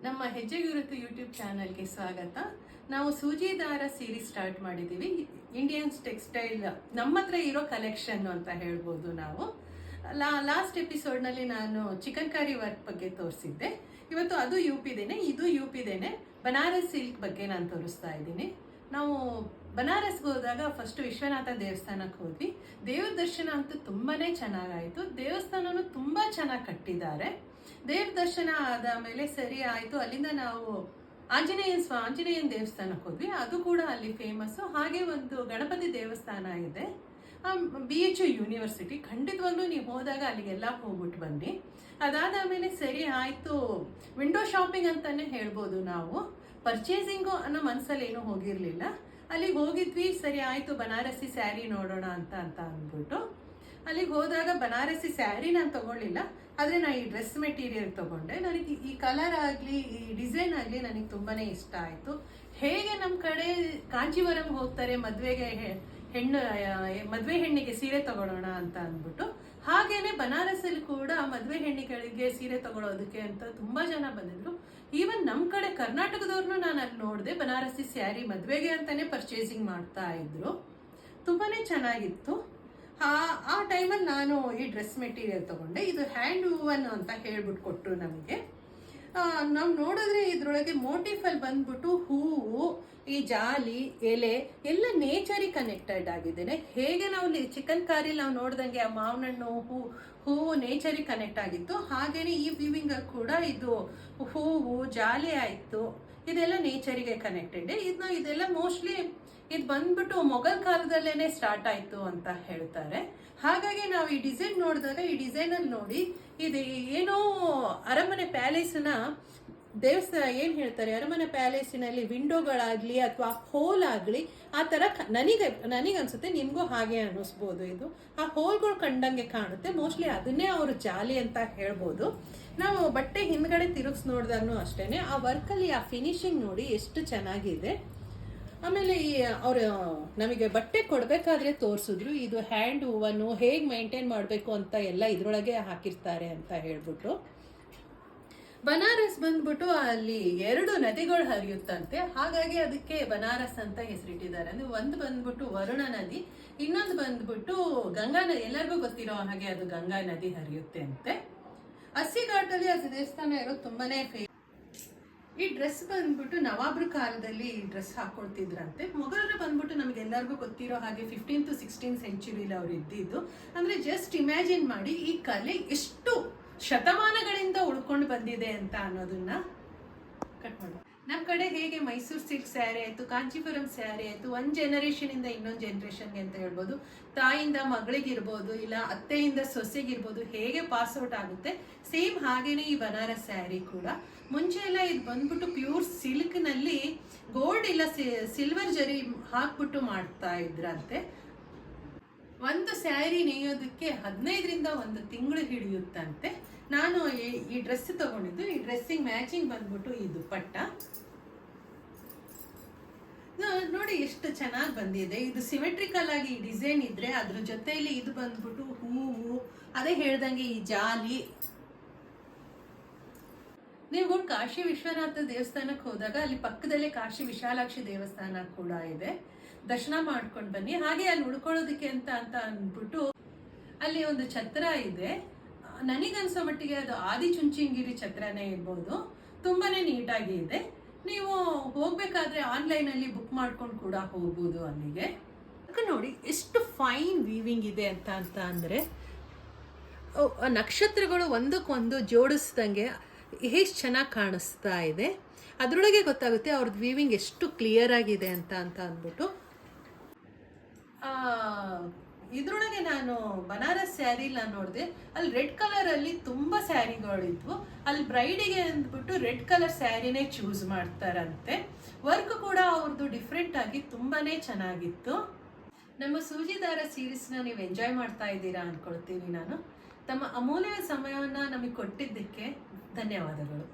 ನಮ್ಮ ಹೆಜ್ಜೆ ಗುರುತು ಯೂಟ್ಯೂಬ್ ಚಾನಲ್ಗೆ ಸ್ವಾಗತ. ನಾವು ಸೂಜಿ ದಾರ ಸೀರೀಸ್ ಸ್ಟಾರ್ಟ್ ಮಾಡಿದ್ದೀವಿ. ಇಂಡಿಯನ್ಸ್ ಟೆಕ್ಸ್ಟೈಲ್ ನಮ್ಮ ಹತ್ರ ಇರೋ ಕಲೆಕ್ಷನ್ ಅಂತ ಹೇಳ್ಬೋದು. ನಾವು ಲಾಸ್ಟ್ ಎಪಿಸೋಡ್ನಲ್ಲಿ ನಾನು ಚಿಕನ್ ಕಾರಿ ವರ್ಕ್ ಬಗ್ಗೆ ತೋರಿಸಿದ್ದೆ. ಇವತ್ತು ಅದು ಯುಪಿದೇನೆ, ಇದು ಯುಪಿದೇನೆ. ಬನಾರಸ್ ಸಿಲ್ಕ್ ಬಗ್ಗೆ ನಾನು ತೋರಿಸ್ತಾ ಇದ್ದೀನಿ. ನಾವು ಬನಾರಸ್ಗೆ ಹೋದಾಗ ಫಸ್ಟ್ ವಿಶ್ವನಾಥ ದೇವಸ್ಥಾನಕ್ಕೆ ಹೋದ್ವಿ. ದೇವ್ರ ದರ್ಶನ ಅಂತೂ ತುಂಬಾನೇ ಚೆನ್ನಾಗಾಯಿತು. ದೇವಸ್ಥಾನನೂ ತುಂಬಾ ಚೆನ್ನಾಗಿ ಕಟ್ಟಿದ್ದಾರೆ. ದೇವ್ರ ದರ್ಶನ ಆದ ಮೇಲೆ ಸರಿ ಆಯಿತು. ಅಲ್ಲಿಂದ ನಾವು ಆಂಜನೇಯನ ದೇವಸ್ಥಾನಕ್ಕೆ ಹೋದ್ವಿ. ಅದು ಕೂಡ ಅಲ್ಲಿ ಫೇಮಸ್ಸು. ಹಾಗೆ ಒಂದು ಗಣಪತಿ ದೇವಸ್ಥಾನ ಇದೆ, BHU ಯೂನಿವರ್ಸಿಟಿ. ಖಂಡಿತವಾಗ್ಲೂ ನೀವು ಹೋದಾಗ ಅಲ್ಲಿಗೆಲ್ಲ ಹೋಗ್ಬಿಟ್ಟು ಬನ್ನಿ. ಅದಾದ ಸರಿ ಆಯಿತು, ವಿಂಡೋ ಶಾಪಿಂಗ್ ಅಂತಾನೆ ಹೇಳ್ಬೋದು. ನಾವು ಪರ್ಚೇಸಿಂಗು ಅನ್ನೋ ಮನಸ್ಸಲ್ಲಿ ಏನೂ ಹೋಗಿರಲಿಲ್ಲ. ಅಲ್ಲಿಗೆ ಹೋಗಿದ್ವಿ, ಸರಿ ಆಯಿತು ಬನಾರಸಿ ಸ್ಯಾರಿ ನೋಡೋಣ ಅಂತ ಅಂದ್ಬಿಟ್ಟು ಅಲ್ಲಿಗೆ ಹೋದಾಗ ಬನಾರಸಿ ಸ್ಯಾರಿ ನಾನು ತಗೊಳ್ಳಿಲ್ಲ, ಆದರೆ ನಾನು ಈ ಡ್ರೆಸ್ ಮೆಟೀರಿಯಲ್ ತಗೊಂಡೆ. ನನಗೆ ಈ ಕಲರ್ ಆಗಲಿ ಈ ಡಿಸೈನ್ ಆಗಲಿ ನನಗೆ ತುಂಬಾ ಇಷ್ಟ ಆಯಿತು. ಹೇಗೆ ನಮ್ಮ ಕಡೆ ಕಾಂಜೀವರಂ ಹೋಗ್ತಾರೆ ಮದುವೆ ಹೆಣ್ಣಿಗೆ ಸೀರೆ ತಗೊಳ್ಳೋಣ ಅಂತ ಅಂದ್ಬಿಟ್ಟು, ಹಾಗೇನೆ ಬನಾರಸಲ್ಲಿ ಕೂಡ ಮದುವೆ ಹೆಣ್ಣಿಗಳಿಗೆ ಸೀರೆ ತಗೊಳ್ಳೋದಕ್ಕೆ ಅಂತ ತುಂಬಾ ಜನ ಬಂದಿದ್ರು. ಈವನ್ ನಮ್ಮ ಕಡೆ ಕರ್ನಾಟಕದವ್ರನ್ನೂ ನಾನು ಅಲ್ಲಿ ನೋಡಿದೆ. ಬನಾರಸಿ ಸ್ಯಾರಿ ಮದುವೆಗೆ ಅಂತಾನೆ ಪರ್ಚೇಸಿಂಗ್ ಮಾಡ್ತಾ ಇದ್ರು. ತುಂಬಾನೇ ಚೆನ್ನಾಗಿತ್ತು. ಆ ಟೈಮಲ್ಲಿ ನಾನು ಈ ಡ್ರೆಸ್ ಮೆಟೀರಿಯಲ್ ತಗೊಂಡೆ. ಇದು ಹ್ಯಾಂಡ್ ವೂವನ್ ಅಂತ ಹೇಳ್ಬಿಟ್ಟು ಕೊಟ್ಟರು ನಮಗೆ. ನಾವು ನೋಡಿದ್ರೆ ಇದ್ರೊಳಗೆ ಮೋಟಿಫ್ ಅಲ್ಲಿ ಬಂದ್ಬಿಟ್ಟು ಹೂವು, ಈ ಜಾಲಿ, ಎಲೆ ಎಲ್ಲ ನೇಚರಿಗೆ ಕನೆಕ್ಟೆಡ್ ಆಗಿದ್ದೇನೆ. ಹೇಗೆ ನಾವು ಚಿಕನ್ ಕಾರಿಲಿ ನಾವು ನೋಡ್ದಂಗೆ ಆ ಮಾವಿನಣ್ಣು ಹೂವು ನೇಚರಿಗೆ ಕನೆಕ್ಟ್ ಆಗಿತ್ತು, ಹಾಗೇನೆ ಈ ವಿವಿಂಗ್ ಕೂಡ ಇದು ಹೂವು ಜಾಲಿ ಆಯಿತು, ಇದೆಲ್ಲ ನೇಚರಿಗೆ ಕನೆಕ್ಟೆಡ್. ಇದೆಲ್ಲ ಮೋಸ್ಟ್ಲಿ ಇದು ಬಂದ್ಬಿಟ್ಟು ಮೊಘಲ್ ಕಾಲದಲ್ಲೇನೆ ಸ್ಟಾರ್ಟ್ ಆಯ್ತು ಅಂತ ಹೇಳ್ತಾರೆ. ಹಾಗಾಗಿ ನಾವು ಈ ಡಿಸೈನ್ ನೋಡಿದಾಗ ಈ ಡಿಸೈನಲ್ಲಿ ನೋಡಿ ಇದು ಏನೋ ಅರಮನೆ ಪ್ಯಾಲೇಸ್ನ ದೇವಸ್ಥಾನ ಏನು ಹೇಳ್ತಾರೆ, ಅರಮನೆ ಪ್ಯಾಲೇಸಿನಲ್ಲಿ ವಿಂಡೋಗಳಾಗ್ಲಿ ಅಥವಾ ಹೋಲ್ ಆಗಲಿ ಆ ಥರ ನನಗನ್ಸುತ್ತೆ, ನಿಮಗೂ ಹಾಗೆ ಅನ್ನಿಸ್ಬೋದು. ಇದು ಆ ಹೋಲ್ಗಳು ಕಂಡಂಗೆ ಕಾಣುತ್ತೆ. ಮೋಸ್ಟ್ಲಿ ಅದನ್ನೇ ಅವರು ಜಾಲಿ ಅಂತ ಹೇಳ್ಬೋದು. ನಾವು ಬಟ್ಟೆ ಹಿಂದ್ಗಡೆ ತಿರುಗಿಸಿ ನೋಡಿದಾಗೂ ಅಷ್ಟೇನೆ ಆ ವರ್ಕಲ್ಲಿ ಆ ಫಿನಿಶಿಂಗ್ ನೋಡಿ ಎಷ್ಟು ಚೆನ್ನಾಗಿದೆ. ಆಮೇಲೆ ಅವರು ನಮಗೆ ಬಟ್ಟೆ ಕೊಡಬೇಕಾದ್ರೆ ತೋರಿಸಿದ್ರು, ಇದು ಹ್ಯಾಂಡ್ ಹೂವನ್ನು ಹೇಗೆ ಮೇಂಟೈನ್ ಮಾಡಬೇಕು ಅಂತ ಎಲ್ಲ ಇದರೊಳಗೆ ಹಾಕಿರ್ತಾರೆ ಅಂತ ಹೇಳ್ಬಿಟ್ಟು. ಬನಾರಸ್ ಬಂದ್ಬಿಟ್ಟು ಅಲ್ಲಿ 2 ನದಿಗಳು ಹರಿಯುತ್ತಂತೆ, ಹಾಗಾಗಿ ಅದಕ್ಕೆ ಬನಾರಸ್ ಅಂತ ಹೆಸರಿಟ್ಟಿದ್ದಾರೆ. ಅಂದ್ರೆ ಒಂದು ಬಂದ್ಬಿಟ್ಟು ವರುಣ ನದಿ, ಇನ್ನೊಂದು ಬಂದ್ಬಿಟ್ಟು ಗಂಗಾ ನದಿ. ಎಲ್ಲರಿಗೂ ಗೊತ್ತಿರೋ ಹಾಗೆ ಅದು ಗಂಗಾ ನದಿ ಹರಿಯುತ್ತೆ ಅಂತೆ. ಅಸ್ಸಿ ಘಾಟಲ್ಲಿ ಅದು ದೇವಸ್ಥಾನ ಇರೋದು ತುಂಬಾನೇ ಈ ಡ್ರೆಸ್ ಬಂದ್ಬಿಟ್ಟು ನವಾಬ್ರ ಕಾಲದಲ್ಲಿ ಈ ಡ್ರೆಸ್ ಹಾಕೊಳ್ತಿದ್ರಂತೆ. ಮೊಘಲರು ಬಂದ್ಬಿಟ್ಟು ನಮಗೆಲ್ಲರಿಗೂ ಗೊತ್ತಿರೋ ಹಾಗೆ 15th to 16th ಸೆಂಚುರಿಲಿ ಅವ್ರು ಇದ್ದಿದ್ದು. ಅಂದ್ರೆ ಜಸ್ಟ್ ಇಮ್ಯಾಜಿನ್ ಮಾಡಿ ಈ ಕಲೆ ಎಷ್ಟು ಶತಮಾನಗಳಿಂದ ಉಳ್ಕೊಂಡು ಬಂದಿದೆ ಅಂತ ಅನ್ನೋದನ್ನ. ಕಟ್ ಮಾಡ ನಮ್ಮ ಕಡೆ ಹೇಗೆ ಮೈಸೂರು ಸಿಲ್ಕ್ ಸ್ಯಾರಿ ಆಯಿತು, ಕಾಂಚೀಪುರಂ ಸ್ಯಾರಿ ಆಯಿತು, ಒಂದು ಜನರೇಷನಿಂದ ಇನ್ನೊಂದು ಜನರೇಷನ್ಗೆ ಅಂತ ಹೇಳ್ಬೋದು, ತಾಯಿಯಿಂದ ಮಗಳಿಗಿರ್ಬೋದು ಇಲ್ಲ ಅತ್ತೆಯಿಂದ ಸೊಸೆಗಿರ್ಬೋದು, ಹೇಗೆ ಪಾಸ್ಔಟ್ ಆಗುತ್ತೆ ಸೇಮ್ ಹಾಗೇನೆ ಈ ಬನಾರಸ್ ಸ್ಯಾರಿ ಕೂಡ. ಮುಂಚೆ ಎಲ್ಲ ಇದು ಬಂದ್ಬಿಟ್ಟು ಪ್ಯೂರ್ ಸಿಲ್ಕ್ನಲ್ಲಿ ಗೋಲ್ಡ್ ಇಲ್ಲ ಸಿಲ್ವರ್ ಜರಿ ಹಾಕ್ಬಿಟ್ಟು ಮಾಡ್ತಾ ಇದ್ರಂತೆ. ಒಂದು ಸ್ಯಾರಿ ನೇಯೋದಕ್ಕೆ 15ರಿಂದ 1 ತಿಂಗಳು ಹಿಡಿಯುತ್ತಂತೆ. ನಾನು ಈ ಡ್ರೆಸ್ ತಗೊಂಡಿದ್ದು. ಈ ಡ್ರೆಸ್ಸಿಗೆ ಮ್ಯಾಚಿಂಗ್ ಬಂದ್ಬಿಟ್ಟು ಈ ದುಪ್ಪಟ್ಟ ನೋಡಿ ಎಷ್ಟು ಚೆನ್ನಾಗಿ ಬಂದಿದೆ. ಇದು ಸಿಮೆಟ್ರಿಕಲ್ ಆಗಿ ಈ ಡಿಸೈನ್ ಇದ್ರೆ ಅದ್ರ ಜೊತೆಯಲ್ಲಿ ಇದು ಬಂದ್ಬಿಟ್ಟು ಹೂವು, ಅದೇ ಹೇಳ್ದಂಗೆ ಈ ಜಾಲಿ. ನೀವು ಕಾಶಿ ವಿಶ್ವನಾಥ ದೇವಸ್ಥಾನಕ್ಕೆ ಹೋದಾಗ ಅಲ್ಲಿ ಪಕ್ಕದಲ್ಲೇ ಕಾಶಿ ವಿಶಾಲಾಕ್ಷಿ ದೇವಸ್ಥಾನ ಕೂಡ ಇದೆ, ದರ್ಶನ ಮಾಡ್ಕೊಂಡು ಬನ್ನಿ. ಹಾಗೆ ಅಲ್ಲಿ ಉಳ್ಕೊಳ್ಳೋದಕ್ಕೆ ಅಂತ ಅಂದ್ಬಿಟ್ಟು ಅಲ್ಲಿ ಒಂದು ಛತ್ರ ಇದೆ. ನನಗನ್ಸೋ ಮಟ್ಟಿಗೆ ಅದು ಆದಿಚುಂಚನಗಿರಿ ಛತ್ರನೇ ಇರ್ಬೋದು. ತುಂಬಾನೇ ನೀಟಾಗಿ ಇದೆ. ನೀವು ಹೋಗ್ಬೇಕಾದ್ರೆ ಆನ್ಲೈನಲ್ಲಿ ಬುಕ್ ಮಾಡ್ಕೊಂಡು ಕೂಡ ಹೋಗ್ಬೋದು ಅಲ್ಲಿಗೆ. ನೋಡಿ ಎಷ್ಟು ಫೈನ್ ವೀವಿಂಗ್ ಇದೆ ಅಂತ ಅಂದ್ರೆ ನಕ್ಷತ್ರಗಳು ಒಂದಕ್ಕೊಂದು ಜೋಡಿಸ್ದಂಗೆ ಎಷ್ಟು ಚೆನ್ನಾಗಿ ಕಾಣಿಸ್ತಾ ಇದೆ. ಅದರೊಳಗೆ ಗೊತ್ತಾಗುತ್ತೆ ಅವ್ರದ್ದು ವೀವಿಂಗ್ ಎಷ್ಟು ಕ್ಲಿಯರ್ ಆಗಿದೆ ಅಂತ ಅಂದ್ಬಿಟ್ಟು. ಇದ್ರೊಳಗೆ ನಾನು ಬನಾರಸ್ ಸ್ಯಾರಿ ನಾನು ನೋಡಿದೆ, ಅಲ್ಲಿ ರೆಡ್ ಕಲರಲ್ಲಿ ತುಂಬ ಸ್ಯಾರಿಗಳಿದ್ವು. ಅಲ್ಲಿ ಬ್ರೈಡಿಗೆ ಅಂದ್ಬಿಟ್ಟು ರೆಡ್ ಕಲರ್ ಸ್ಯಾರಿನೇ ಚೂಸ್ ಮಾಡ್ತಾರಂತೆ. ವರ್ಕ್ ಕೂಡ ಅವ್ರದ್ದು ಡಿಫ್ರೆಂಟ್ ಆಗಿ ತುಂಬಾನೇ ಚೆನ್ನಾಗಿತ್ತು. ನಮ್ಮ ಸೂಜಿ ದಾರ ಸೀರೀಸ್ನ ನೀವು ಎಂಜಾಯ್ ಮಾಡ್ತಾ ಇದ್ದೀರಾ ಅನ್ಕೊಳ್ತೀನಿ ನಾನು. ತಮ್ಮ ಅಮೂಲ್ಯ ಸಮಯವನ್ನು ನಮಗೆ ಕೊಟ್ಟಿದ್ದಕ್ಕೆ ಧನ್ಯವಾದಗಳು.